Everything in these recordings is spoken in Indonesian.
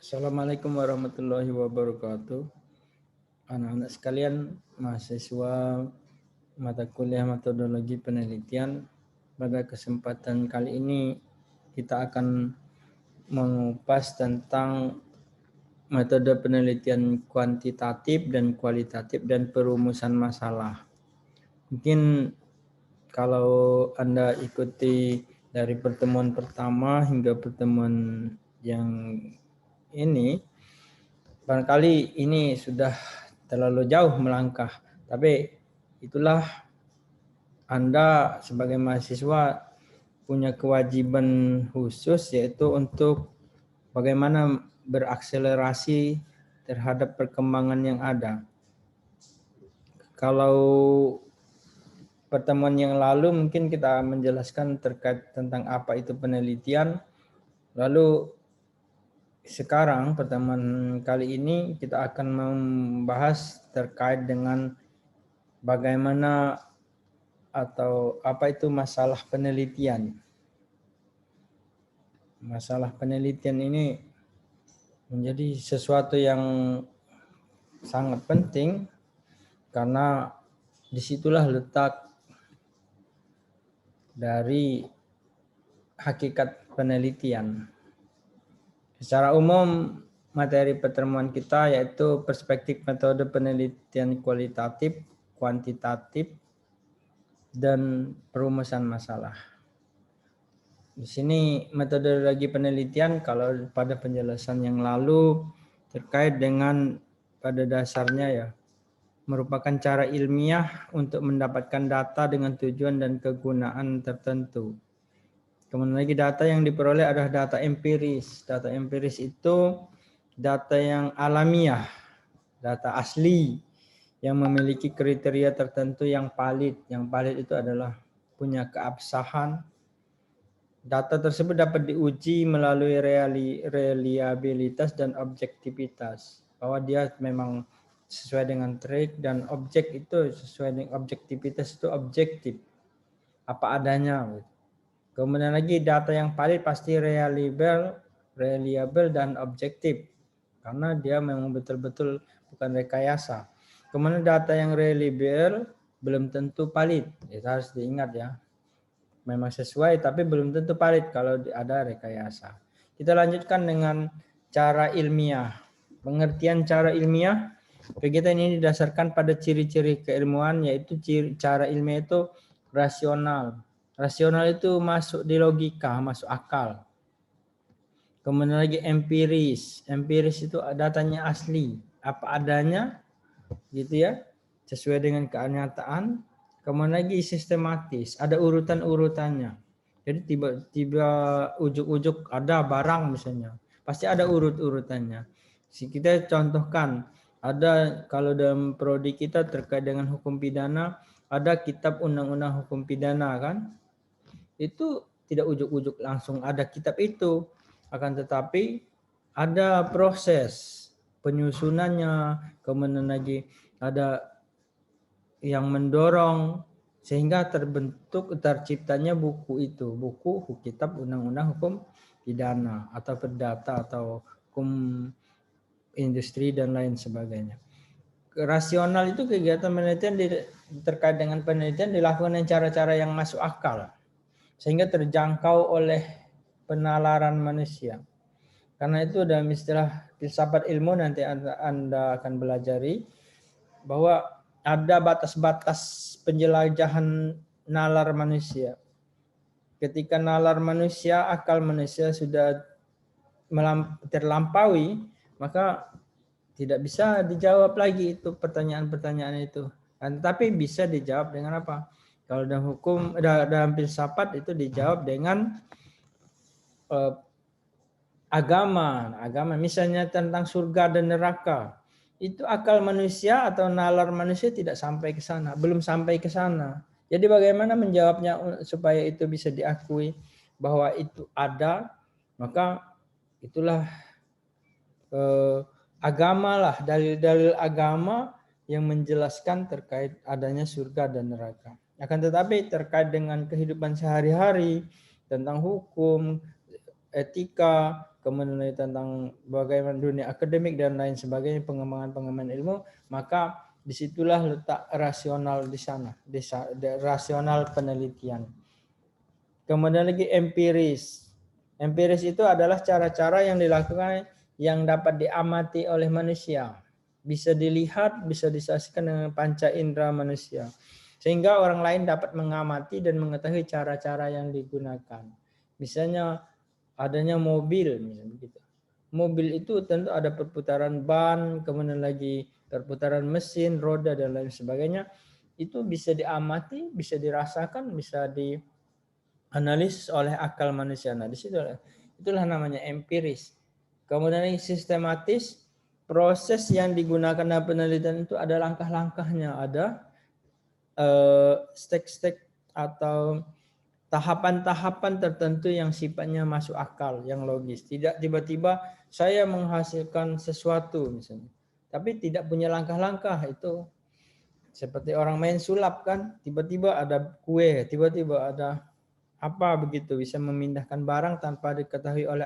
Assalamualaikum warahmatullahi wabarakatuh. Anak-anak sekalian, mahasiswa mata kuliah metodologi penelitian, pada kesempatan kali ini kita akan mengupas tentang metode penelitian kuantitatif dan kualitatif dan perumusan masalah. Mungkin kalau Anda ikuti dari pertemuan pertama hingga pertemuan yang ini, barangkali ini sudah terlalu jauh melangkah, tapi itulah Anda sebagai mahasiswa punya kewajiban khusus, yaitu untuk bagaimana berakselerasi terhadap perkembangan yang ada. Kalau pertemuan yang lalu mungkin kita menjelaskan terkait tentang apa itu penelitian, lalu sekarang pertemuan kali ini kita akan membahas terkait dengan bagaimana atau apa itu masalah penelitian. Masalah penelitian ini menjadi sesuatu yang sangat penting karena disitulah letak dari hakikat penelitian. Secara umum, materi pertemuan kita yaitu perspektif metode penelitian kualitatif, kuantitatif, dan perumusan masalah. Di sini metodologi penelitian, kalau pada penjelasan yang lalu terkait dengan pada dasarnya ya, merupakan cara ilmiah untuk mendapatkan data dengan tujuan dan kegunaan tertentu. Kemudian lagi data yang diperoleh adalah data empiris. Data empiris itu data yang alamiah, data asli yang memiliki kriteria tertentu yang valid. Yang valid itu adalah punya keabsahan. Data tersebut dapat diuji melalui reliabilitas dan objektivitas. Bahwa dia memang sesuai dengan trik, dan objek itu sesuai dengan objektivitas itu objektif. Apa adanya. Kemudian lagi data yang valid pasti reliable dan objektif. Karena dia memang betul-betul bukan rekayasa. Kemudian data yang reliable belum tentu valid. Itu harus diingat ya. Memang sesuai tapi belum tentu valid kalau ada rekayasa. Kita lanjutkan dengan cara ilmiah. Pengertian cara ilmiah, kegiatan ini didasarkan pada ciri-ciri keilmuan, yaitu cara ilmiah itu rasional. Rasional itu masuk di logika, masuk akal. Kemudian lagi empiris. Empiris itu datanya asli, apa adanya gitu ya, sesuai dengan kenyataan. Kemudian lagi sistematis, ada urutan-urutannya. Jadi tiba-tiba ujuk-ujuk ada barang misalnya, pasti ada urut-urutannya. Kita contohkan, ada kalau dalam prodi kita terkait dengan hukum pidana, ada kitab undang-undang hukum pidana kan. Itu tidak ujuk-ujuk langsung ada kitab itu, akan tetapi ada proses penyusunannya, kemudian lagi ada yang mendorong sehingga terciptanya buku itu, buku kitab undang-undang hukum pidana atau perdata atau hukum industri dan lain sebagainya. Rasional itu kegiatan penelitian terkait dengan penelitian dilakukan dengan cara-cara yang masuk akal sehingga terjangkau oleh penalaran manusia. Karena itu dalam istilah filsafat ilmu nanti Anda akan belajari bahwa ada batas-batas penjelajahan nalar manusia. Ketika nalar manusia, akal manusia sudah terlampaui, maka tidak bisa dijawab lagi itu pertanyaan-pertanyaan itu. Tetapi bisa dijawab dengan apa? Kalau dalam hukum, dalam filsafat itu dijawab dengan agama misalnya tentang surga dan neraka. Itu akal manusia atau nalar manusia tidak sampai ke sana, belum sampai ke sana. Jadi bagaimana menjawabnya supaya itu bisa diakui bahwa itu ada, maka itulah agama lah, dalil-dalil agama yang menjelaskan terkait adanya surga dan neraka. Akan tetapi terkait dengan kehidupan sehari-hari, tentang hukum, etika, kemudian tentang bagaimana dunia akademik dan lain sebagainya, pengembangan ilmu, maka disitulah letak rasional di sana, rasional penelitian. Kemudian lagi empiris. Empiris itu adalah cara-cara yang dilakukan yang dapat diamati oleh manusia. Bisa dilihat, bisa disaksikan dengan panca indera manusia. Sehingga orang lain dapat mengamati dan mengetahui cara-cara yang digunakan. Misalnya adanya mobil, misalnya begitu. Mobil itu tentu ada perputaran ban, kemudian lagi perputaran mesin, roda dan lain sebagainya. Itu bisa diamati, bisa dirasakan, bisa dianalisis oleh akal manusia. Nah, itulah namanya empiris. Kemudian yang sistematis, proses yang digunakan dalam penelitian itu ada langkah-langkahnya, ada step-step atau tahapan-tahapan tertentu yang sifatnya masuk akal, yang logis. Tidak tiba-tiba saya menghasilkan sesuatu misalnya, tapi tidak punya langkah-langkah. Itu seperti orang main sulap kan, tiba-tiba ada kue, tiba-tiba ada apa begitu, bisa memindahkan barang tanpa diketahui oleh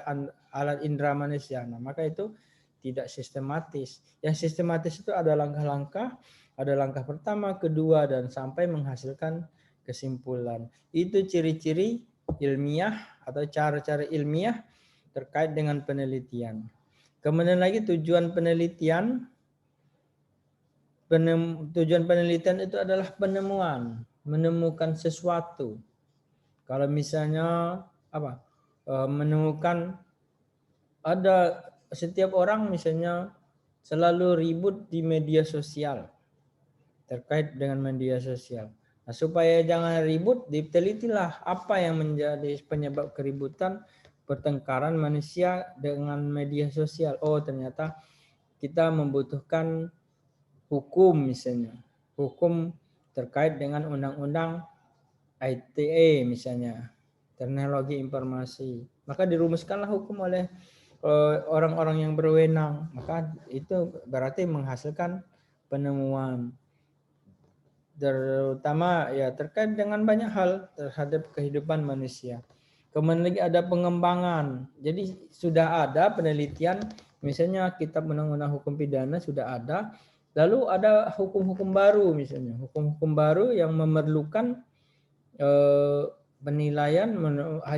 alat indera manusia. Nah, maka itu tidak sistematis. Yang sistematis itu ada langkah-langkah, ada langkah pertama, kedua, dan sampai menghasilkan kesimpulan. Itu ciri-ciri ilmiah atau cara-cara ilmiah terkait dengan penelitian. Kemudian lagi tujuan penelitian. Tujuan penelitian itu adalah penemuan, menemukan sesuatu. Kalau misalnya apa? Menemukan, ada setiap orang misalnya selalu ribut di media sosial terkait dengan media sosial. Nah, supaya jangan ribut, ditelitilah apa yang menjadi penyebab keributan, pertengkaran manusia dengan media sosial. Oh, ternyata kita membutuhkan hukum misalnya. Hukum terkait dengan undang-undang ITE misalnya, teknologi informasi. Maka dirumuskanlah hukum oleh orang-orang yang berwenang. Maka itu berarti menghasilkan penemuan, terutama ya terkait dengan banyak hal terhadap kehidupan manusia. Kemudian lagi ada pengembangan. Jadi sudah ada penelitian, misalnya kitab undang-undang hukum pidana sudah ada, lalu ada hukum-hukum baru misalnya, hukum-hukum baru yang memerlukan penilaian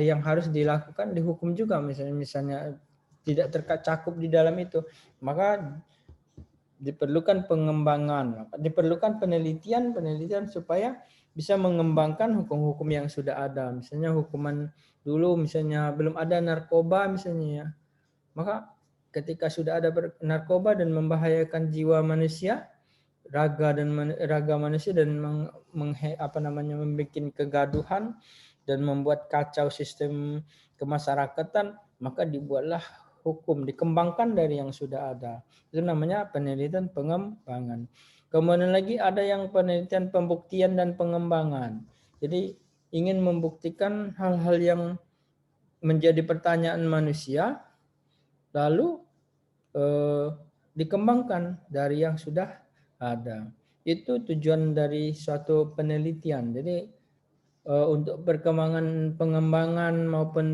yang harus dilakukan di hukum juga, misalnya tidak tercakup di dalam itu, maka diperlukan pengembangan, diperlukan penelitian supaya bisa mengembangkan hukum-hukum yang sudah ada. Misalnya hukuman dulu misalnya belum ada narkoba misalnya ya. Maka ketika sudah ada narkoba dan membahayakan jiwa manusia, raga manusia dan membuat kegaduhan dan membuat kacau sistem kemasyarakatan, maka dibuatlah hukum, dikembangkan dari yang sudah ada. Itu namanya penelitian pengembangan. Kemudian lagi ada yang penelitian pembuktian dan pengembangan. Jadi ingin membuktikan hal-hal yang menjadi pertanyaan manusia, lalu dikembangkan dari yang sudah ada. Itu tujuan dari suatu penelitian. Jadi untuk perkembangan pengembangan maupun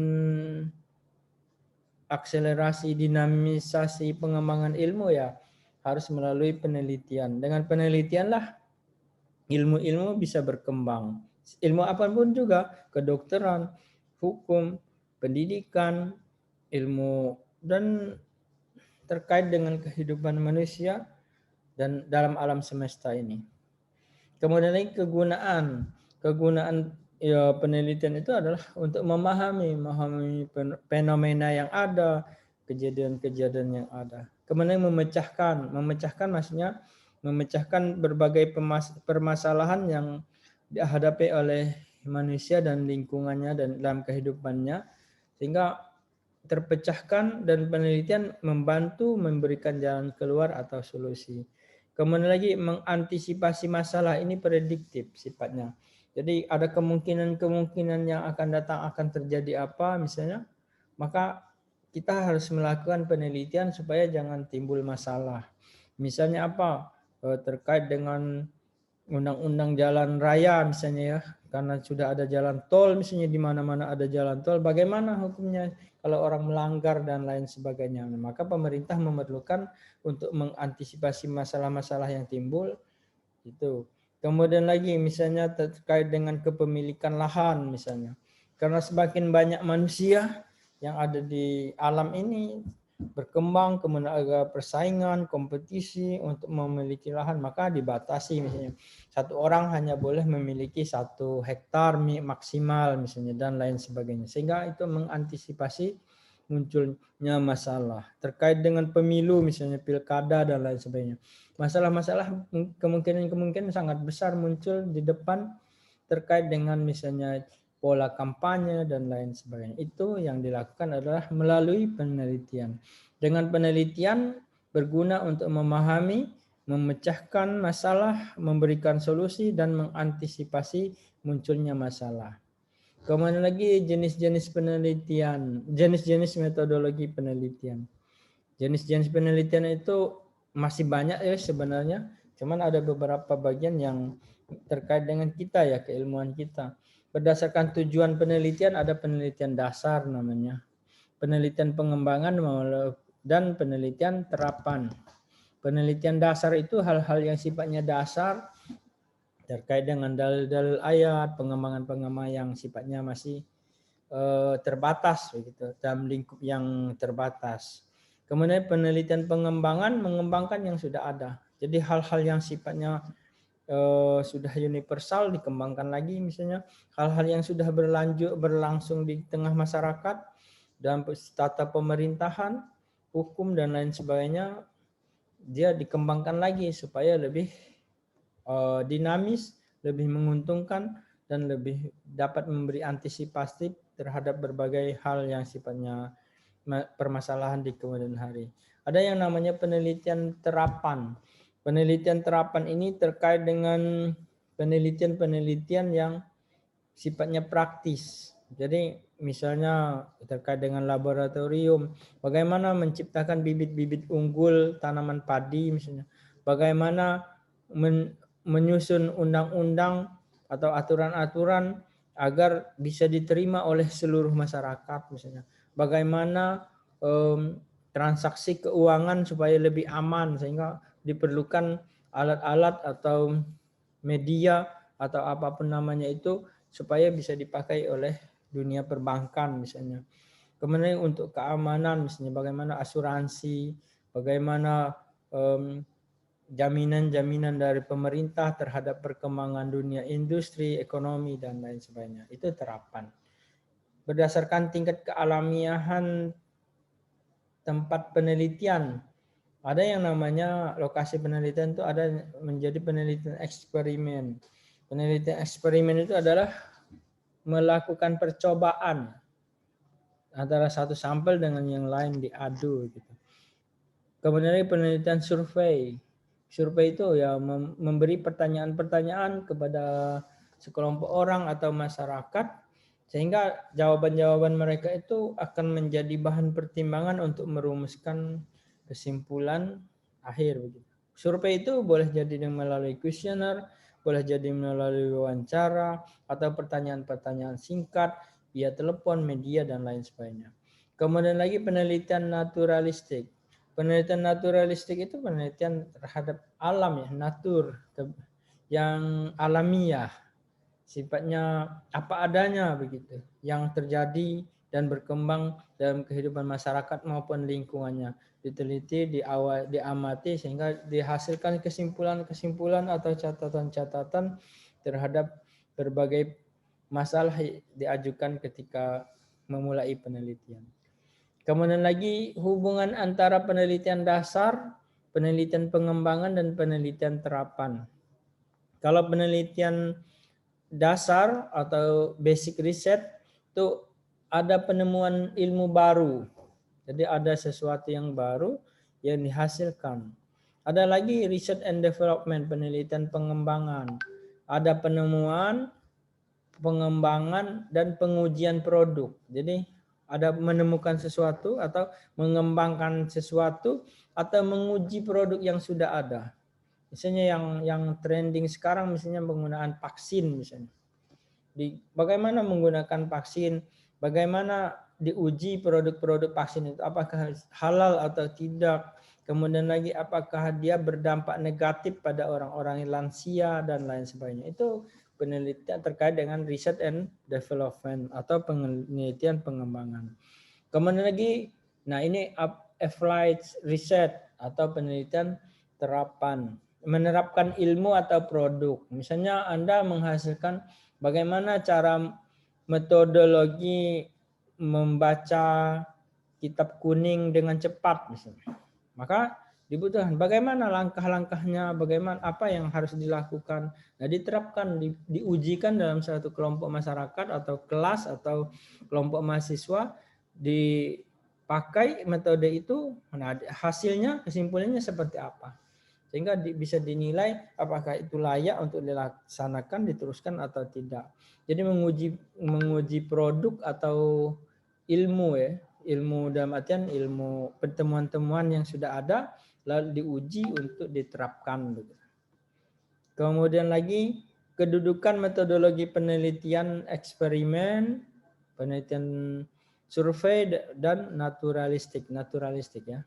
akselerasi dinamisasi pengembangan ilmu ya harus melalui penelitian. Dengan penelitianlah ilmu-ilmu bisa berkembang. Ilmu apapun juga, kedokteran, hukum, pendidikan, ilmu dan terkait dengan kehidupan manusia dan dalam alam semesta ini. Kemudian lagi kegunaan ya, penelitian itu adalah untuk memahami fenomena yang ada, kejadian-kejadian yang ada. Kemudian memecahkan maksudnya memecahkan berbagai permasalahan yang dihadapi oleh manusia dan lingkungannya dan dalam kehidupannya, sehingga terpecahkan, dan penelitian membantu memberikan jalan keluar atau solusi. Kemudian lagi mengantisipasi masalah, ini prediktif sifatnya. Jadi ada kemungkinan yang akan datang akan terjadi apa misalnya, maka kita harus melakukan penelitian supaya jangan timbul masalah. Misalnya apa? Terkait dengan undang-undang jalan raya misalnya ya, karena sudah ada jalan tol misalnya, di mana-mana ada jalan tol, bagaimana hukumnya kalau orang melanggar dan lain sebagainya. Maka pemerintah memerlukan untuk mengantisipasi masalah-masalah yang timbul itu. Kemudian lagi misalnya terkait dengan kepemilikan lahan misalnya. Karena semakin banyak manusia yang ada di alam ini berkembang, kemudian ada persaingan, kompetisi untuk memiliki lahan, maka dibatasi misalnya. Satu orang hanya boleh memiliki 1 hektar maksimal misalnya dan lain sebagainya. Sehingga itu mengantisipasi munculnya masalah. Terkait dengan pemilu misalnya pilkada dan lain sebagainya. Masalah-masalah kemungkinan sangat besar muncul di depan terkait dengan misalnya pola kampanye dan lain sebagainya. Itu yang dilakukan adalah melalui penelitian. Dengan penelitian berguna untuk memahami, memecahkan masalah, memberikan solusi dan mengantisipasi munculnya masalah. Kemudian lagi jenis-jenis penelitian, jenis-jenis metodologi penelitian. Jenis-jenis penelitian itu masih banyak ya sebenarnya, cuman ada beberapa bagian yang terkait dengan kita ya, keilmuan kita. Berdasarkan tujuan penelitian ada penelitian dasar namanya, penelitian pengembangan dan penelitian terapan. Penelitian dasar itu hal-hal yang sifatnya dasar terkait dengan dalil-dalil ayat, pengembangan-pengembangan yang sifatnya masih terbatas begitu, dalam lingkup yang terbatas. Kemudian penelitian pengembangan mengembangkan yang sudah ada. Jadi hal-hal yang sifatnya sudah universal dikembangkan lagi, misalnya hal-hal yang sudah berlangsung di tengah masyarakat dalam tata pemerintahan, hukum dan lain sebagainya, dia dikembangkan lagi supaya lebih dinamis, lebih menguntungkan dan lebih dapat memberi antisipasi terhadap berbagai hal yang sifatnya permasalahan di kemudian hari. Ada yang namanya penelitian terapan. Penelitian terapan ini terkait dengan penelitian-penelitian yang sifatnya praktis. Jadi misalnya terkait dengan laboratorium, bagaimana menciptakan bibit-bibit unggul tanaman padi misalnya. Bagaimana menyusun undang-undang atau aturan-aturan agar bisa diterima oleh seluruh masyarakat misalnya. Bagaimana transaksi keuangan supaya lebih aman, sehingga diperlukan alat-alat atau media atau apapun namanya itu supaya bisa dipakai oleh dunia perbankan misalnya. Kemudian untuk keamanan misalnya bagaimana asuransi, bagaimana jaminan-jaminan dari pemerintah terhadap perkembangan dunia industri, ekonomi dan lain sebagainya. Itu terapan. Berdasarkan tingkat kealamiahan tempat penelitian, ada yang namanya lokasi penelitian itu ada menjadi penelitian eksperimen. Penelitian eksperimen itu adalah melakukan percobaan antara satu sampel dengan yang lain diadu gitu. Kemudian penelitian survei. Survei itu ya memberi pertanyaan-pertanyaan kepada sekelompok orang atau masyarakat sehingga jawaban-jawaban mereka itu akan menjadi bahan pertimbangan untuk merumuskan kesimpulan akhir begitu. Survei itu boleh jadi melalui kuesioner, boleh jadi melalui wawancara atau pertanyaan-pertanyaan singkat via telepon, media dan lain sebagainya. Kemudian lagi penelitian naturalistik. Penelitian naturalistik itu penelitian terhadap alam ya, natur yang alamiah, sifatnya apa adanya begitu, yang terjadi dan berkembang dalam kehidupan masyarakat maupun lingkungannya. Diteliti, diamati sehingga dihasilkan kesimpulan-kesimpulan atau catatan-catatan terhadap berbagai masalah diajukan ketika memulai penelitian. Kemudian lagi hubungan antara penelitian dasar, penelitian pengembangan dan penelitian terapan. Kalau penelitian dasar atau basic research itu ada penemuan ilmu baru. Jadi ada sesuatu yang baru yang dihasilkan. Ada lagi research and development, penelitian pengembangan. Ada penemuan, pengembangan dan pengujian produk. Jadi ada menemukan sesuatu atau mengembangkan sesuatu atau menguji produk yang sudah ada. Misalnya yang trending sekarang misalnya penggunaan vaksin misalnya. Bagaimana menggunakan vaksin, bagaimana diuji produk-produk vaksin itu apakah halal atau tidak. Kemudian lagi apakah dia berdampak negatif pada orang-orang lansia dan lain sebagainya. Itu penelitian terkait dengan research and development atau penelitian pengembangan. Kemudian lagi, nah ini applied research atau penelitian terapan, menerapkan ilmu atau produk. Misalnya Anda menghasilkan bagaimana cara metodologi membaca kitab kuning dengan cepat misalnya. Maka dibutuhkan bagaimana langkah-langkahnya, bagaimana apa yang harus dilakukan. Nah, diterapkan, diujikan dalam satu kelompok masyarakat atau kelas atau kelompok mahasiswa, dipakai metode itu, nah hasilnya, kesimpulannya seperti apa. Sehingga bisa dinilai apakah itu layak untuk dilaksanakan, diteruskan atau tidak. Jadi menguji produk atau ilmu ya, ilmu dalam artian ilmu pertemuan-temuan yang sudah ada lalu diuji untuk diterapkan. Kemudian lagi kedudukan metodologi penelitian eksperimen, penelitian survei dan naturalistik ya.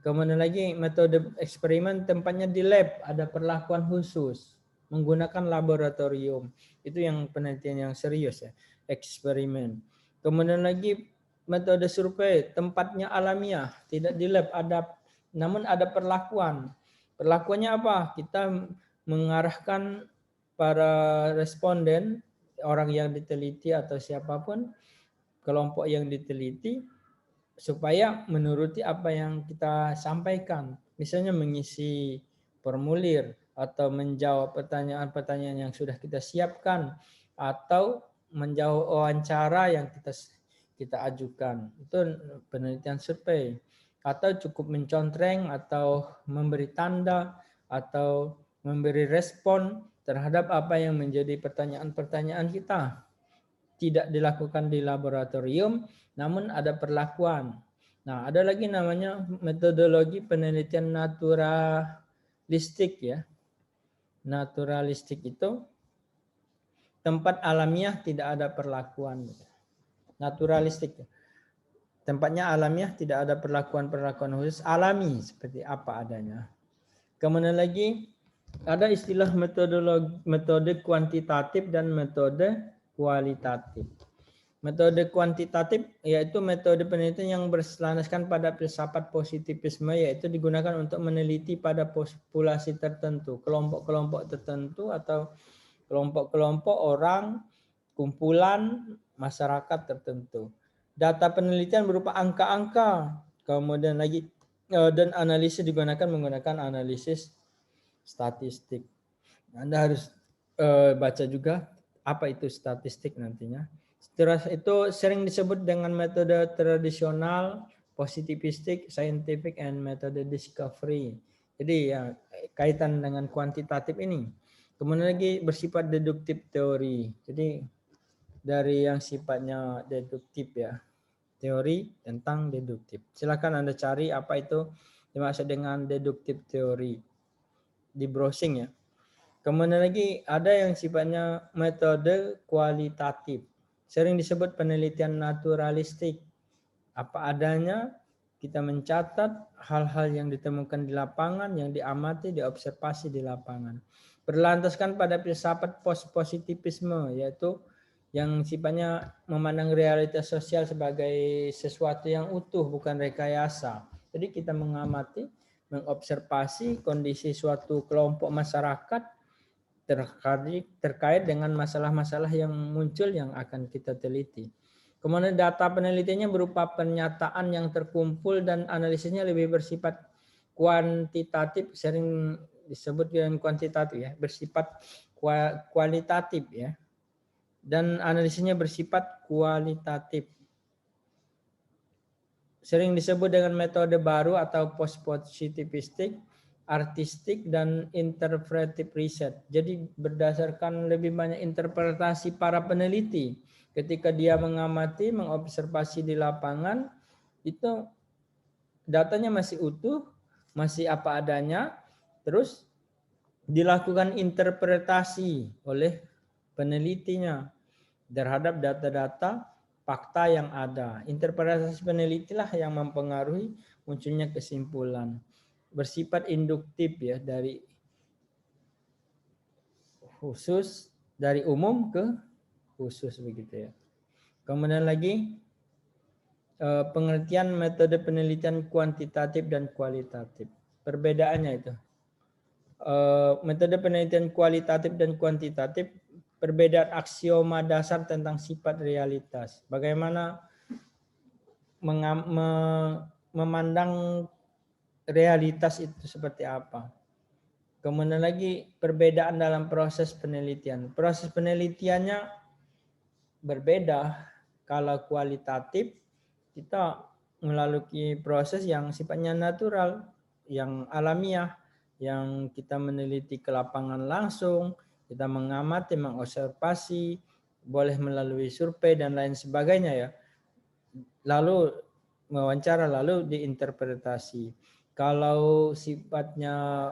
Kemudian lagi metode eksperimen tempatnya di lab, ada perlakuan khusus menggunakan laboratorium. Itu yang penelitian yang serius ya, eksperimen. Kemudian lagi metode survei tempatnya alamiah, tidak di lab, namun ada perlakuan. Perlakuannya apa? Kita mengarahkan para responden, orang yang diteliti atau siapapun, kelompok yang diteliti, supaya menuruti apa yang kita sampaikan. Misalnya mengisi formulir atau menjawab pertanyaan-pertanyaan yang sudah kita siapkan atau menjawab wawancara yang kita ajukan. Itu penelitian survei. Atau cukup mencontreng atau memberi tanda atau memberi respon terhadap apa yang menjadi pertanyaan-pertanyaan kita. Tidak dilakukan di laboratorium, namun ada perlakuan. Nah, ada lagi namanya metodologi penelitian naturalistik ya. Naturalistik itu tempat alamiah tidak ada perlakuan. Naturalistik. Tempatnya alamiah tidak ada perlakuan-perlakuan khusus, alami seperti apa adanya. Kemudian lagi ada istilah metode kuantitatif dan metode kualitatif. Metode kuantitatif yaitu metode penelitian yang berlandaskan pada filsafat positivisme, yaitu digunakan untuk meneliti pada populasi tertentu, kelompok-kelompok tertentu atau kelompok-kelompok orang, kumpulan masyarakat tertentu. Data penelitian berupa angka-angka, kemudian lagi dan analisis digunakan menggunakan analisis statistik. Anda harus baca juga apa itu statistik nantinya. Terus itu sering disebut dengan metode tradisional, positivistik, scientific, and metode discovery. Jadi ya kaitan dengan kuantitatif ini. Kemudian lagi bersifat deduktif teori. Jadi dari yang sifatnya deduktif ya, teori tentang deduktif. Silakan Anda cari apa itu dimaksud dengan deduktif teori di browsing ya. Kemudian lagi ada yang sifatnya metode kualitatif. Sering disebut penelitian naturalistik. Apa adanya, kita mencatat hal-hal yang ditemukan di lapangan, yang diamati, diobservasi di lapangan. Berlandaskan pada filsafat positivisme, yaitu yang sifatnya memandang realitas sosial sebagai sesuatu yang utuh, bukan rekayasa. Jadi kita mengamati, mengobservasi kondisi suatu kelompok masyarakat terkait dengan masalah-masalah yang muncul yang akan kita teliti. Kemudian data penelitiannya berupa pernyataan yang terkumpul dan analisisnya lebih bersifat kuantitatif, sering disebut dengan kuantitatif ya, bersifat kualitatif ya. Dan analisisnya bersifat kualitatif. Sering disebut dengan metode baru atau post-positivistik, artistik, dan interpretive research. Jadi berdasarkan lebih banyak interpretasi para peneliti. Ketika dia mengamati, mengobservasi di lapangan, itu datanya masih utuh, masih apa adanya, terus dilakukan interpretasi oleh penelitinya terhadap data-data fakta yang ada. Interpretasi peneliti lah yang mempengaruhi munculnya kesimpulan. Bersifat induktif ya, dari khusus, dari umum ke khusus begitu ya. Kemudian lagi pengertian metode penelitian kuantitatif dan kualitatif. Perbedaannya itu. Metode penelitian kualitatif dan kuantitatif, perbedaan aksioma dasar tentang sifat realitas. Bagaimana memandang realitas itu seperti apa. Kemudian lagi perbedaan dalam proses penelitian. Proses penelitiannya berbeda. Kalau kualitatif, kita melalui proses yang sifatnya natural, yang alamiah, yang kita meneliti ke lapangan langsung, kita mengamati, mengobservasi, boleh melalui survei dan lain sebagainya ya. Lalu wawancara, lalu diinterpretasi. Kalau sifatnya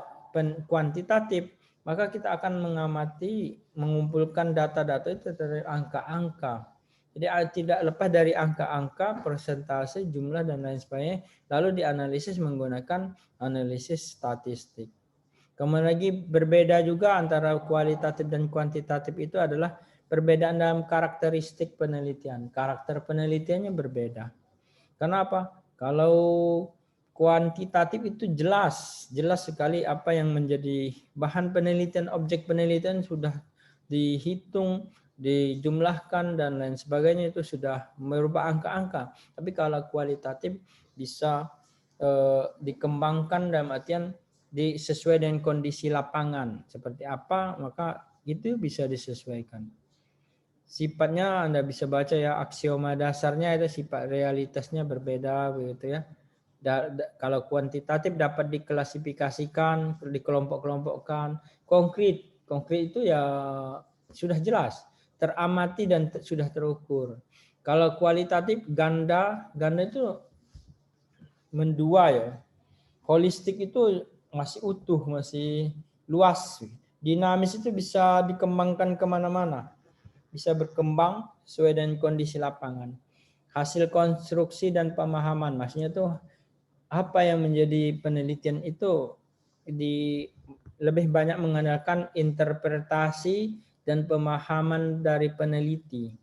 kuantitatif, maka kita akan mengamati, mengumpulkan data-data itu dari angka-angka. Jadi tidak lepas dari angka-angka, persentase, jumlah, dan lain sebagainya, lalu dianalisis menggunakan analisis statistik. Kemudian lagi berbeda juga antara kualitatif dan kuantitatif itu adalah perbedaan dalam karakteristik penelitian. Karakter penelitiannya berbeda. Kenapa? Kalau kuantitatif itu jelas sekali apa yang menjadi bahan penelitian, objek penelitian sudah dihitung, dijumlahkan dan lain sebagainya, itu sudah merubah angka-angka. Tapi kalau kualitatif bisa dikembangkan dalam artian sesuai dengan kondisi lapangan seperti apa, maka itu bisa disesuaikan. Sifatnya Anda bisa baca ya, aksioma dasarnya itu sifat realitasnya berbeda begitu ya. Kalau kuantitatif dapat diklasifikasikan, dikelompok-kelompokkan. Konkret itu ya sudah jelas, teramati dan sudah terukur. Kalau kualitatif ganda itu mendua ya. Holistik itu masih utuh, masih luas. Dinamis itu bisa dikembangkan kemana-mana. Bisa berkembang sesuai dengan kondisi lapangan. Hasil konstruksi dan pemahaman, maksudnya tuh apa yang menjadi penelitian itu lebih banyak mengandalkan interpretasi dan pemahaman dari peneliti.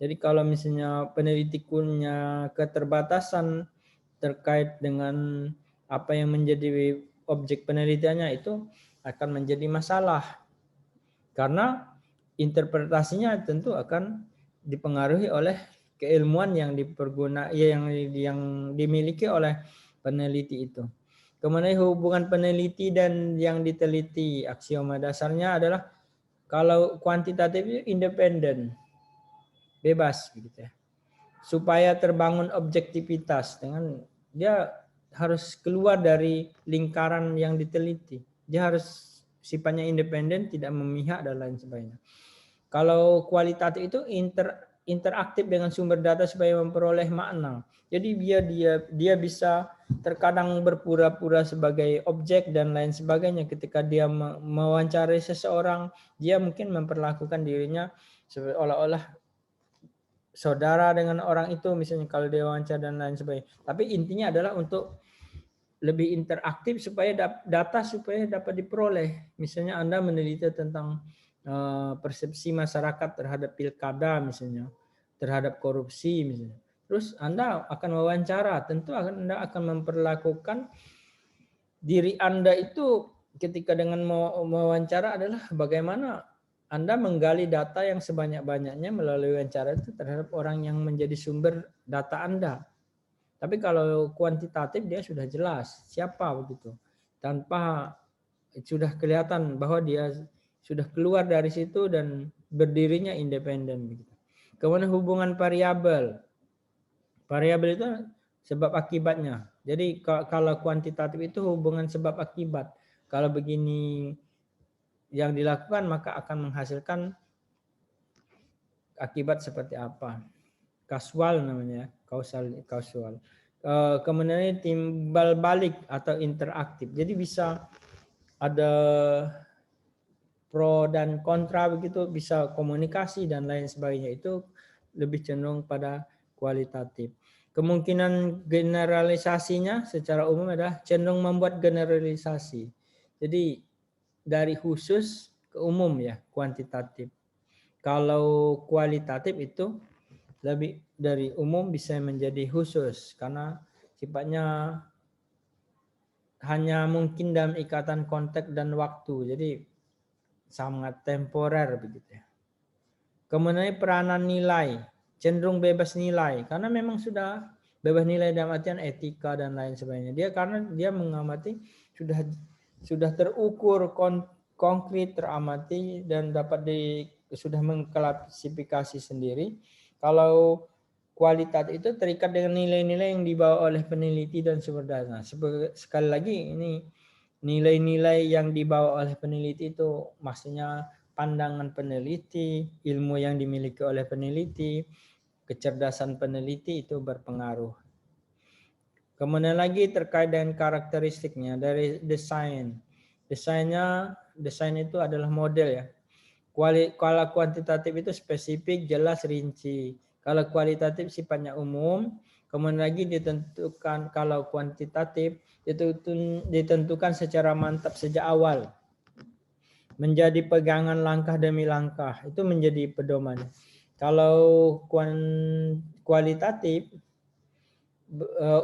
Jadi kalau misalnya peneliti punya keterbatasan terkait dengan apa yang menjadi objek penelitiannya, itu akan menjadi masalah. Karena interpretasinya tentu akan dipengaruhi oleh keilmuan yang yang dimiliki oleh peneliti itu. Kemudian hubungan peneliti dan yang diteliti, aksioma dasarnya adalah kalau kuantitatif itu independen, bebas gitu ya. Supaya terbangun objektivitas, dengan dia harus keluar dari lingkaran yang diteliti. Dia harus sifatnya independen, tidak memihak dan lain sebagainya. Kalau kualitatif itu interaktif dengan sumber data supaya memperoleh makna. Jadi dia bisa terkadang berpura-pura sebagai objek dan lain sebagainya. Ketika dia mewawancarai seseorang, dia mungkin memperlakukan dirinya seolah-olah saudara dengan orang itu, misalnya kalau dia wawancara dan lain sebagainya. Tapi intinya adalah untuk lebih interaktif supaya data supaya dapat diperoleh. Misalnya Anda meneliti tentang persepsi masyarakat terhadap pilkada misalnya, terhadap korupsi misalnya. Terus Anda akan wawancara, tentu Anda akan memperlakukan diri Anda itu ketika dengan mewawancara adalah bagaimana Anda menggali data yang sebanyak-banyaknya melalui wawancara itu terhadap orang yang menjadi sumber data Anda. Tapi kalau kuantitatif dia sudah jelas siapa begitu. Tanpa sudah kelihatan bahwa dia sudah keluar dari situ dan berdirinya independen begitu. Kemudian hubungan variabel. Variabel itu sebab akibatnya. Jadi kalau kuantitatif itu hubungan sebab akibat. Kalau begini yang dilakukan maka akan menghasilkan akibat seperti apa. Kausal namanya, kausal. Kemudian timbal balik atau interaktif. Jadi bisa ada pro dan kontra begitu, bisa komunikasi dan lain sebagainya. Itu lebih cenderung pada kualitatif. Kemungkinan generalisasinya secara umum adalah cenderung membuat generalisasi. Jadi dari khusus ke umum ya, kuantitatif. Kalau kualitatif itu lebih dari umum bisa menjadi khusus karena sifatnya hanya mungkin dalam ikatan konteks dan waktu. Jadi sangat temporer begitu ya. Kemudian peranan nilai, cenderung bebas nilai karena memang sudah bebas nilai dalam artian etika dan lain sebagainya. Dia karena dia mengamati sudah terukur konkret teramati dan dapat sudah mengklasifikasi sendiri. Kalau kualitas itu terikat dengan nilai-nilai yang dibawa oleh peneliti dan sumber data. Sekali lagi ini nilai-nilai yang dibawa oleh peneliti itu maksudnya pandangan peneliti, ilmu yang dimiliki oleh peneliti, kecerdasan peneliti itu berpengaruh. Kemudian lagi terkait dengan karakteristiknya dari desain. Desain itu adalah model ya. Kalau kuantitatif itu spesifik, jelas, rinci. Kalau kualitatif sifatnya umum. Kemudian lagi ditentukan kalau kuantitatif itu ditentukan secara mantap sejak awal. Menjadi pegangan langkah demi langkah itu menjadi pedoman. Kalau kualitatif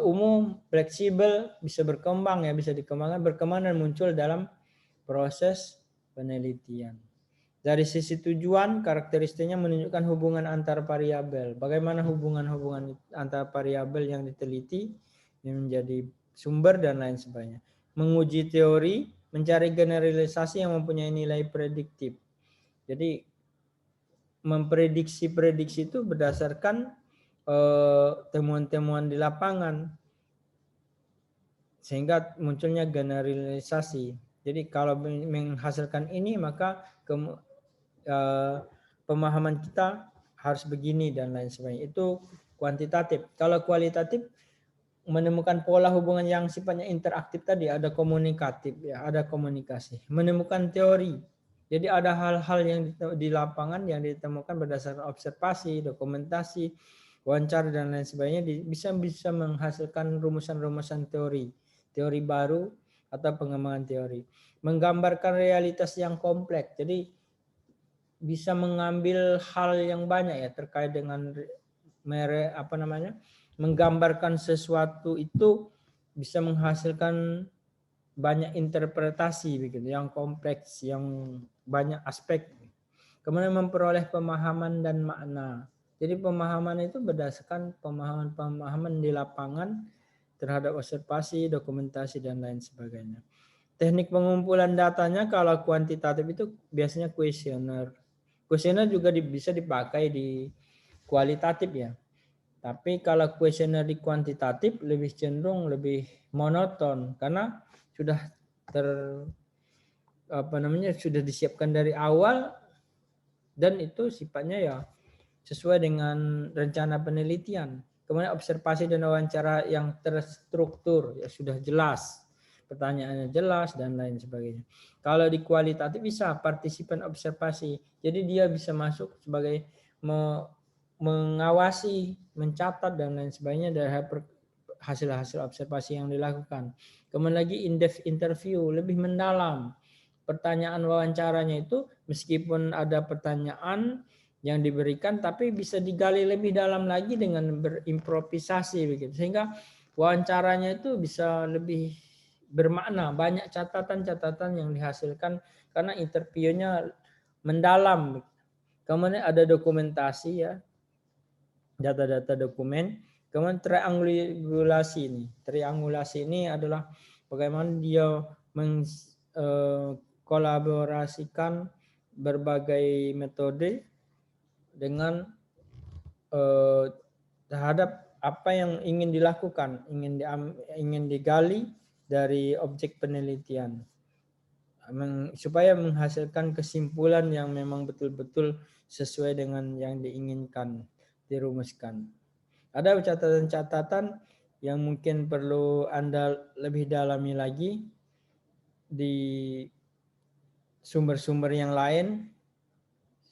umum, fleksibel, bisa berkembang ya, bisa dikembangkan, berkembang dan muncul dalam proses penelitian. Dari sisi tujuan, karakteristiknya menunjukkan hubungan antar variabel. Bagaimana hubungan-hubungan antar variabel yang diteliti yang menjadi sumber dan lain sebagainya. Menguji teori, mencari generalisasi yang mempunyai nilai prediktif. Jadi memprediksi itu berdasarkan temuan-temuan di lapangan sehingga munculnya generalisasi. Jadi kalau menghasilkan ini maka pemahaman kita harus begini dan lain sebagainya. Itu kuantitatif. Kalau kualitatif menemukan pola hubungan yang sifatnya interaktif tadi, ada komunikatif ya, ada komunikasi. Menemukan teori. Jadi ada hal-hal yang di lapangan yang ditemukan berdasarkan observasi, dokumentasi, wawancara dan lain sebagainya bisa menghasilkan rumusan-rumusan teori baru atau pengembangan teori. Menggambarkan realitas yang kompleks. Jadi bisa mengambil hal yang banyak ya terkait dengan menggambarkan sesuatu itu bisa menghasilkan banyak interpretasi begitu yang kompleks, yang banyak aspek. Kemudian memperoleh pemahaman dan makna. Jadi pemahaman itu berdasarkan pemahaman di lapangan terhadap observasi, dokumentasi dan lain sebagainya. Teknik pengumpulan datanya kalau kuantitatif itu biasanya kuesioner. Kuesioner juga bisa dipakai di kualitatif ya. Tapi kalau kuesioner di kuantitatif lebih cenderung lebih monoton karena sudah sudah disiapkan dari awal dan itu sifatnya ya sesuai dengan rencana penelitian. Kemudian observasi dan wawancara yang terstruktur ya sudah jelas, pertanyaannya jelas dan lain sebagainya. Kalau di kualitatif bisa partisipan observasi, jadi dia bisa masuk sebagai mengawasi, mencatat dan lain sebagainya dari hasil-hasil observasi yang dilakukan. Kemudian lagi in-depth interview, lebih mendalam. Pertanyaan wawancaranya itu meskipun ada pertanyaan yang diberikan tapi bisa digali lebih dalam lagi dengan berimprovisasi begitu. Sehingga wawancaranya itu bisa lebih bermakna, banyak catatan-catatan yang dihasilkan karena interviewnya mendalam. Kemudian ada dokumentasi ya, data-data dokumen. Kemudian triangulasi ini. Triangulasi ini adalah bagaimana dia kolaborasikan berbagai metode dengan terhadap apa yang ingin dilakukan, ingin digali dari objek penelitian supaya menghasilkan kesimpulan yang memang betul-betul sesuai dengan yang diinginkan, dirumuskan. Ada catatan-catatan yang mungkin perlu Anda lebih dalami lagi di sumber-sumber yang lain.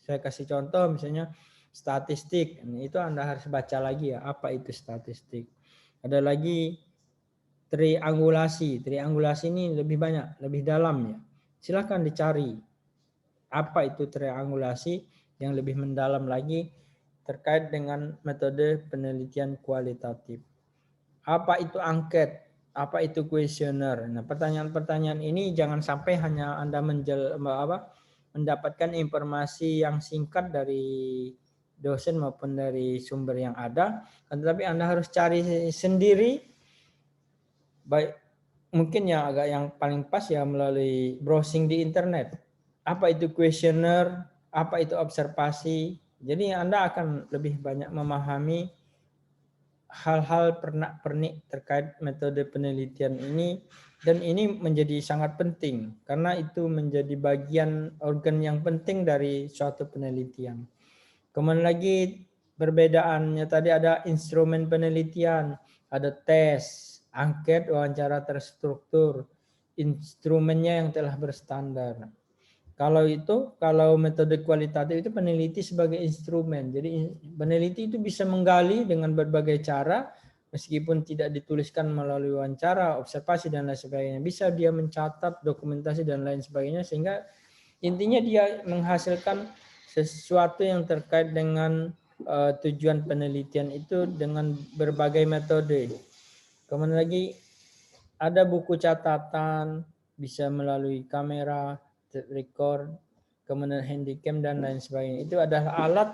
Saya kasih contoh misalnya Statistik, itu Anda harus baca lagi ya, apa itu statistik. Ada lagi triangulasi. Triangulasi ini lebih banyak, lebih dalam ya. Silakan dicari apa itu triangulasi yang lebih mendalam lagi terkait dengan metode penelitian kualitatif. Apa itu angket? Apa itu kuesioner? Nah, pertanyaan-pertanyaan ini jangan sampai hanya Anda mendapatkan informasi yang singkat dari dosen maupun dari sumber yang ada, tetapi Anda harus cari sendiri. Baik, mungkin yang paling pas ya melalui browsing di internet. Apa itu kuesioner? Apa itu observasi? Jadi Anda akan lebih banyak memahami hal-hal pernak-pernik terkait metode penelitian ini, dan ini menjadi sangat penting karena itu menjadi bagian organ yang penting dari suatu penelitian. Kemudian lagi perbedaannya tadi ada instrumen penelitian, ada tes, angket, wawancara terstruktur, instrumennya yang telah berstandar. Kalau metode kualitatif itu peneliti sebagai instrumen. Jadi peneliti itu bisa menggali dengan berbagai cara, meskipun tidak dituliskan melalui wawancara, observasi dan lain sebagainya. Bisa dia mencatat, dokumentasi dan lain sebagainya, sehingga intinya dia menghasilkan sesuatu yang terkait dengan tujuan penelitian itu dengan berbagai metode. Kemudian lagi ada buku catatan, bisa melalui kamera, record, kemudian handycam dan lain sebagainya. Itu adalah alat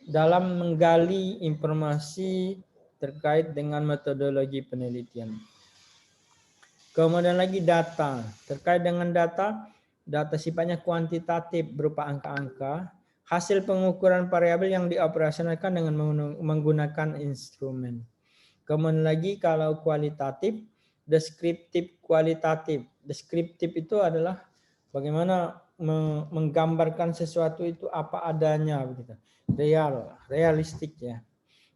dalam menggali informasi terkait dengan metodologi penelitian. Kemudian lagi data. Terkait dengan data sifatnya kuantitatif berupa angka-angka, hasil pengukuran variabel yang dioperasionalkan dengan menggunakan instrumen. Kemudian lagi kalau kualitatif, deskriptif kualitatif. Deskriptif itu adalah bagaimana menggambarkan sesuatu itu apa adanya begitu. Realistik ya.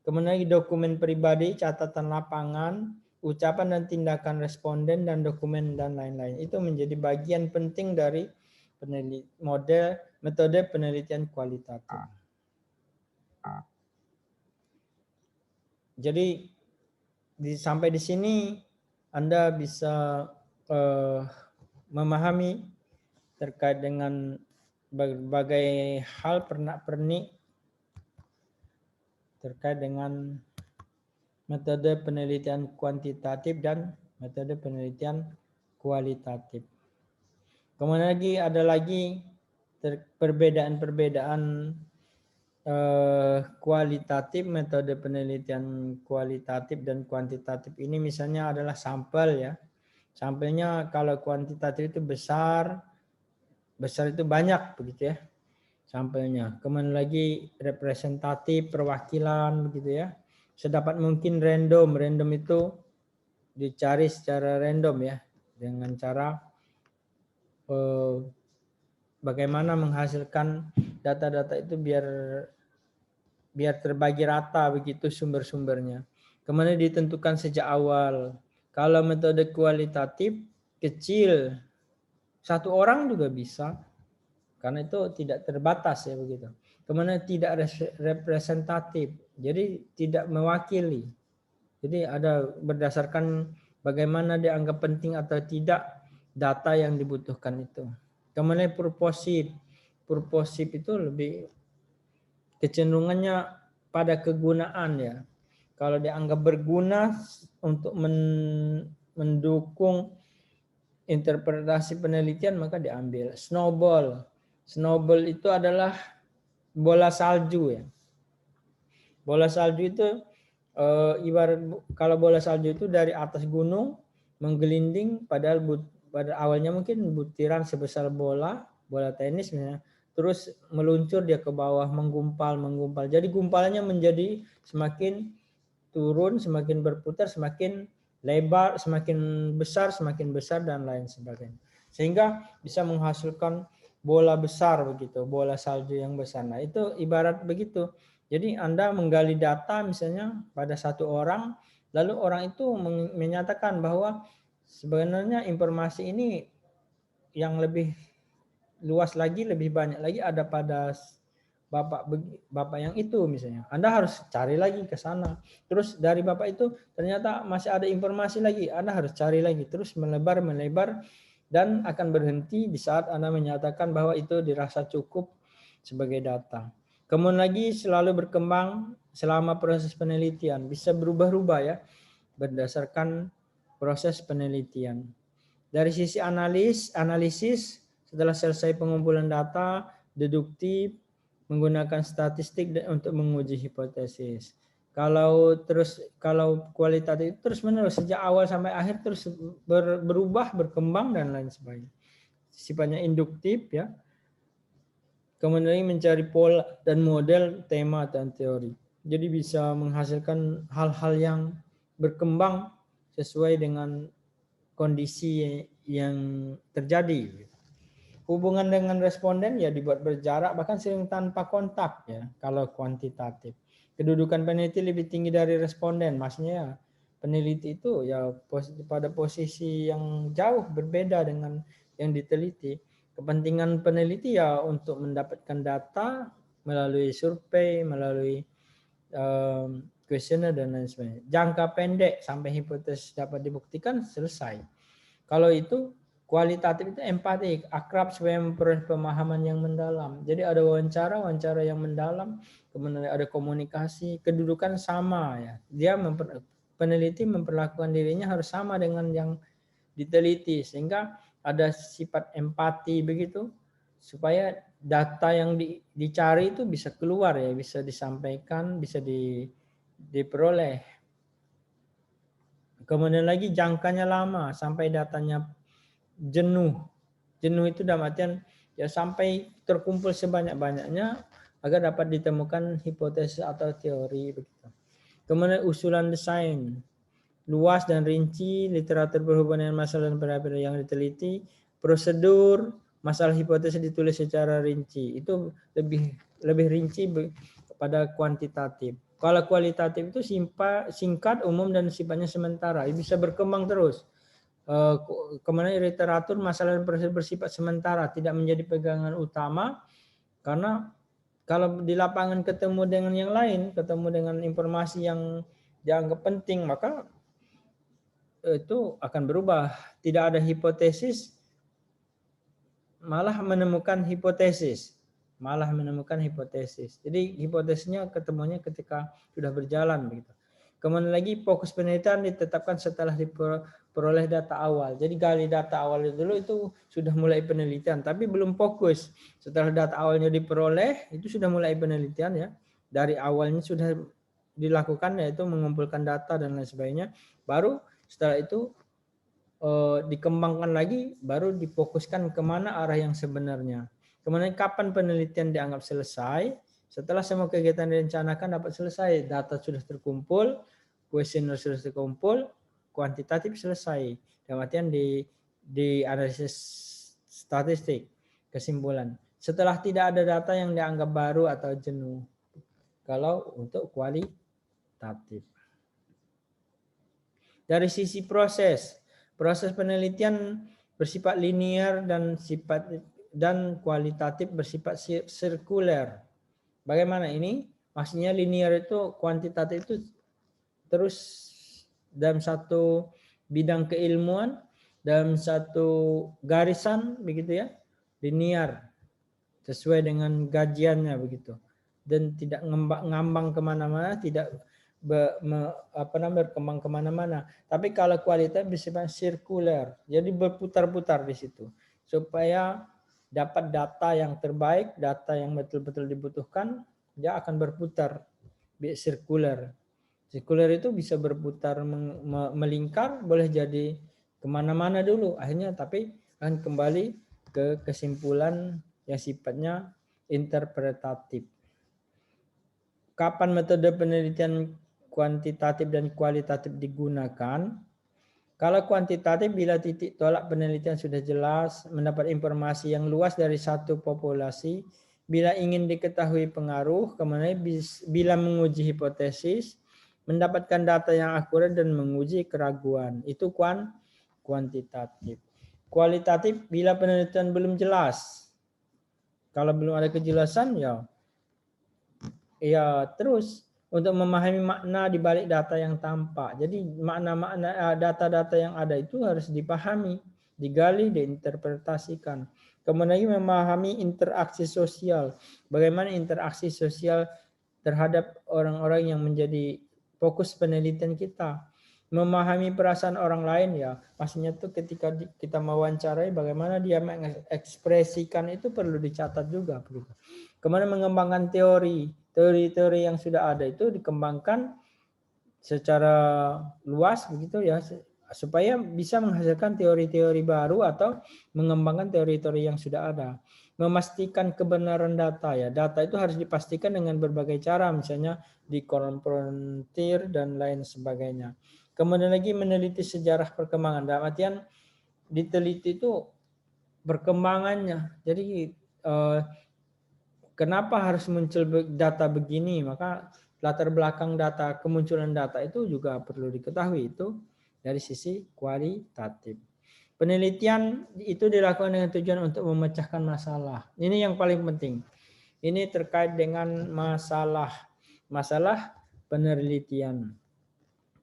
Kemudian lagi dokumen pribadi, catatan lapangan, ucapan dan tindakan responden dan dokumen dan lain-lain. Itu menjadi bagian penting dari metode penelitian kualitatif. Jadi sampai di sini Anda bisa memahami terkait dengan berbagai hal pernak-pernik terkait dengan metode penelitian kuantitatif dan metode penelitian kualitatif. Kemudian ada lagi perbedaan-perbedaan kualitatif, metode penelitian kualitatif dan kuantitatif ini misalnya adalah sampel ya. Sampelnya kalau kuantitatif itu besar itu banyak begitu ya sampelnya. Kemudian lagi representatif, perwakilan begitu ya. Sedapat mungkin random. Random itu dicari secara random ya, dengan cara bagaimana menghasilkan data-data itu biar terbagi rata begitu sumber-sumbernya. Kemudian ditentukan sejak awal. Kalau metode kualitatif kecil, satu orang juga bisa, karena itu tidak terbatas ya begitu. Kemudian tidak representatif, jadi tidak mewakili. Jadi ada berdasarkan bagaimana dianggap penting atau tidak data yang dibutuhkan itu. Kemudian purposive. Purposive itu lebih kecenderungannya pada kegunaan ya. Kalau dianggap berguna untuk mendukung interpretasi penelitian maka diambil. Snowball. Snowball itu adalah bola salju ya. Bola salju itu ibarat kalau bola salju itu dari atas gunung menggelinding, padahal pada awalnya mungkin butiran sebesar bola tenis misalnya, terus meluncur dia ke bawah, menggumpal. Jadi gumpalannya menjadi semakin turun, semakin berputar, semakin lebar, semakin besar dan lain sebagainya. Sehingga bisa menghasilkan bola besar begitu, bola salju yang besar. Nah, itu ibarat begitu. Jadi Anda menggali data misalnya pada satu orang, lalu orang itu menyatakan bahwa sebenarnya informasi ini yang lebih luas lagi, lebih banyak lagi ada pada bapak yang itu misalnya. Anda harus cari lagi ke sana. Terus dari bapak itu ternyata masih ada informasi lagi. Anda harus cari lagi. Terus melebar dan akan berhenti di saat Anda menyatakan bahwa itu dirasa cukup sebagai data. Kemudian lagi selalu berkembang selama proses penelitian. Bisa berubah-ubah ya berdasarkan proses penelitian. Dari sisi analisis setelah selesai pengumpulan data, deduktif, menggunakan statistik untuk menguji hipotesis. Kalau kualitatif terus menerus sejak awal sampai akhir terus berubah, berkembang dan lain sebagainya. Sifatnya induktif ya. Kemudian mencari pola dan model, tema dan teori. Jadi bisa menghasilkan hal-hal yang berkembang sesuai dengan kondisi yang terjadi. Hubungan dengan responden ya dibuat berjarak bahkan sering tanpa kontak ya kalau kuantitatif. Kedudukan peneliti lebih tinggi dari responden, maksudnya peneliti itu ya pada posisi yang jauh berbeda dengan yang diteliti. Kepentingan peneliti ya untuk mendapatkan data melalui survei, melalui kuesioner dan lain sebagainya. Jangka pendek sampai hipotesis dapat dibuktikan selesai. Kalau itu kualitatif itu empati, akrab supaya memperoleh pemahaman yang mendalam. Jadi ada wawancara yang mendalam, kemudian ada komunikasi, kedudukan sama ya. Peneliti memperlakukan dirinya harus sama dengan yang diteliti sehingga ada sifat empati begitu supaya data yang dicari itu bisa keluar ya, bisa disampaikan, bisa diperoleh. Kemudian lagi jangkanya lama sampai datanya jenuh. Jenuh itu dalam artian ya sampai terkumpul sebanyak-banyaknya agar dapat ditemukan hipotesis atau teori begitu. Kemudian usulan desain luas dan rinci, literatur berhubungan dengan masalah dan periode yang diteliti, prosedur, masalah hipotesis ditulis secara rinci. Itu lebih rinci pada kuantitatif. Kalau kualitatif itu singkat, umum dan sifatnya sementara, bisa berkembang terus. Kemudian literatur masalah dan proses bersifat sementara, tidak menjadi pegangan utama karena kalau di lapangan ketemu dengan yang lain, ketemu dengan informasi yang dianggap penting, maka itu akan berubah. Tidak ada hipotesis, malah menemukan hipotesis. Jadi hipotesisnya ketemunya ketika sudah berjalan begitu. Kemudian lagi fokus penelitian ditetapkan setelah diperoleh data awal. Jadi gali data awal dulu itu sudah mulai penelitian, tapi belum fokus. Setelah data awalnya diperoleh, itu sudah mulai penelitian ya. Dari awalnya sudah dilakukan yaitu mengumpulkan data dan lain sebagainya. Baru setelah itu dikembangkan lagi, baru difokuskan kemana arah yang sebenarnya. Kemudian kapan penelitian dianggap selesai? Setelah semua kegiatan direncanakan dapat selesai, data sudah terkumpul, kuesioner sudah terkumpul, kuantitatif selesai. Dalam artian di analisis statistik, kesimpulan. Setelah tidak ada data yang dianggap baru atau jenuh. Kalau untuk kualitatif. Dari sisi proses penelitian bersifat linear dan kualitatif bersifat sirkuler. Bagaimana ini? Maksudnya linear itu kuantitatif itu terus dalam satu bidang keilmuan, dalam satu garisan begitu ya, linear sesuai dengan gajiannya begitu, dan tidak ngambang kemana-mana, tidak berkembang kemana-mana. Tapi kalau kualitas bersifat sirkuler, jadi berputar-putar di situ supaya dapat data yang terbaik, data yang betul-betul dibutuhkan, dia akan berputar sirkuler. Sirkuler itu bisa berputar melingkar, boleh jadi kemana-mana dulu akhirnya, tapi akan kembali ke kesimpulan yang sifatnya interpretatif. Kapan metode penelitian kuantitatif dan kualitatif digunakan? Kalau kuantitatif bila titik tolak penelitian sudah jelas, mendapat informasi yang luas dari satu populasi, bila ingin diketahui pengaruh, kemudian bila menguji hipotesis, mendapatkan data yang akurat dan menguji keraguan. Itu kuantitatif. Kualitatif bila penelitian belum jelas. Kalau belum ada kejelasan ya ya terus untuk memahami makna di balik data yang tampak. Jadi makna-makna data-data yang ada itu harus dipahami, digali, diinterpretasikan. Kemudian lagi memahami interaksi sosial. Bagaimana interaksi sosial terhadap orang-orang yang menjadi fokus penelitian kita. Memahami perasaan orang lain ya, pastinya tuh ketika kita mewawancarai bagaimana dia mengekspresikan itu perlu dicatat juga. Kemudian mengembangkan teori-teori yang sudah ada itu dikembangkan secara luas begitu ya, supaya bisa menghasilkan teori-teori baru atau mengembangkan teori-teori yang sudah ada. Memastikan kebenaran data ya, data itu harus dipastikan dengan berbagai cara, misalnya dikonfrontir dan lain sebagainya. Kemudian lagi meneliti sejarah perkembangan, dalam artian diteliti itu perkembangannya. Jadi kenapa harus muncul data begini, maka latar belakang data, kemunculan data itu juga perlu diketahui itu dari sisi kualitatif. Penelitian itu dilakukan dengan tujuan untuk memecahkan masalah. Ini yang paling penting. Ini terkait dengan masalah penelitian.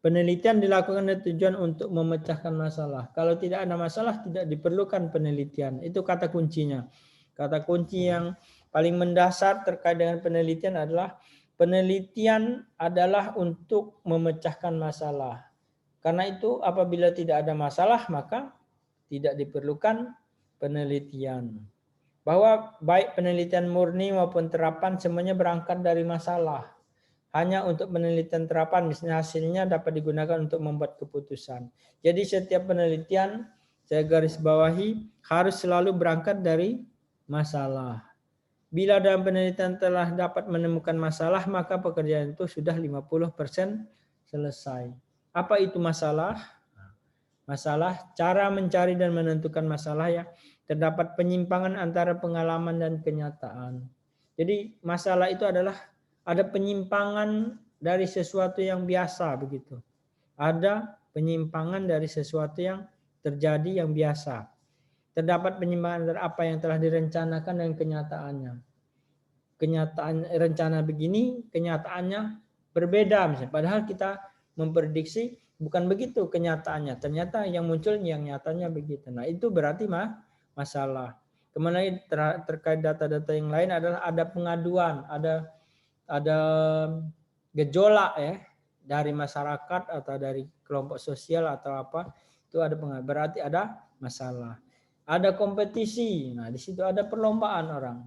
Penelitian dilakukan dengan tujuan untuk memecahkan masalah. Kalau tidak ada masalah, tidak diperlukan penelitian. Itu kata kuncinya. Kata kunci yang paling mendasar terkait dengan penelitian adalah penelitian adalah untuk memecahkan masalah. Karena itu apabila tidak ada masalah, maka tidak diperlukan penelitian. Bahwa baik penelitian murni maupun terapan semuanya berangkat dari masalah. Hanya untuk penelitian terapan, misalnya hasilnya dapat digunakan untuk membuat keputusan. Jadi setiap penelitian, saya garis bawahi, harus selalu berangkat dari masalah. Bila dalam penelitian telah dapat menemukan masalah, maka pekerjaan itu sudah 50% selesai. Apa itu masalah? Masalah, cara mencari dan menentukan masalah ya. Terdapat penyimpangan antara pengalaman dan kenyataan. Jadi masalah itu adalah ada penyimpangan dari sesuatu yang biasa begitu. Ada penyimpangan dari sesuatu yang terjadi yang biasa. Terdapat penyimpangan antara apa yang telah direncanakan dan kenyataannya. Kenyataan rencana begini, kenyataannya berbeda misalnya. Padahal kita memprediksi bukan begitu kenyataannya. Ternyata yang muncul yang nyatanya begitu. Nah, itu berarti masalah. Kemudian terkait data-data yang lain adalah ada pengaduan, ada gejolak ya dari masyarakat atau dari kelompok sosial atau apa, itu ada pengaduan, berarti ada masalah. Ada kompetisi, nah di situ ada perlombaan orang.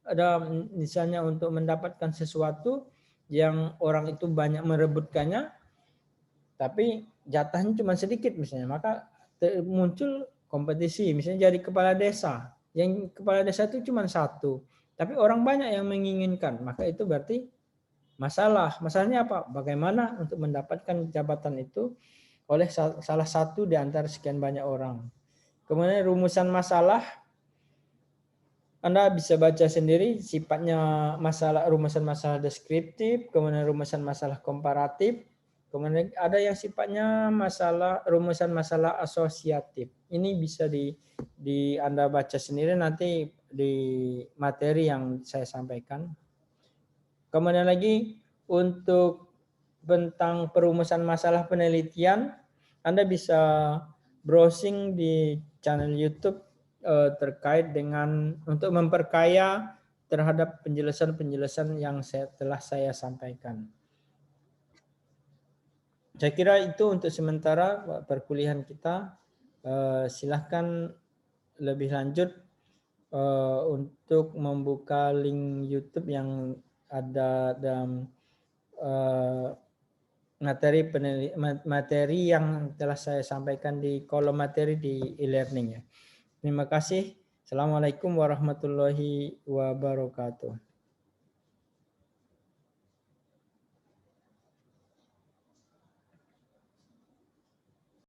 Ada misalnya untuk mendapatkan sesuatu yang orang itu banyak merebutkannya, tapi jatahnya cuma sedikit misalnya, maka muncul kompetisi. Misalnya jadi kepala desa, yang kepala desa itu cuma satu, tapi orang banyak yang menginginkan, maka itu berarti masalah. Masalahnya apa? Bagaimana untuk mendapatkan jabatan itu oleh salah satu di antara sekian banyak orang. Kemudian rumusan masalah, Anda bisa baca sendiri, sifatnya rumusan masalah deskriptif, kemudian rumusan masalah komparatif, kemudian ada yang sifatnya rumusan masalah asosiatif. Ini bisa di Anda baca sendiri nanti di materi yang saya sampaikan. Kemudian lagi untuk tentang perumusan masalah penelitian, Anda bisa browsing di channel YouTube terkait dengan untuk memperkaya terhadap penjelasan-penjelasan yang telah saya sampaikan. Saya kira itu untuk sementara perkuliahan kita. Silahkan lebih lanjut untuk membuka link YouTube yang ada dalam materi yang telah saya sampaikan di kolom materi di e-learning ya. Terima kasih. Assalamualaikum warahmatullahi wabarakatuh.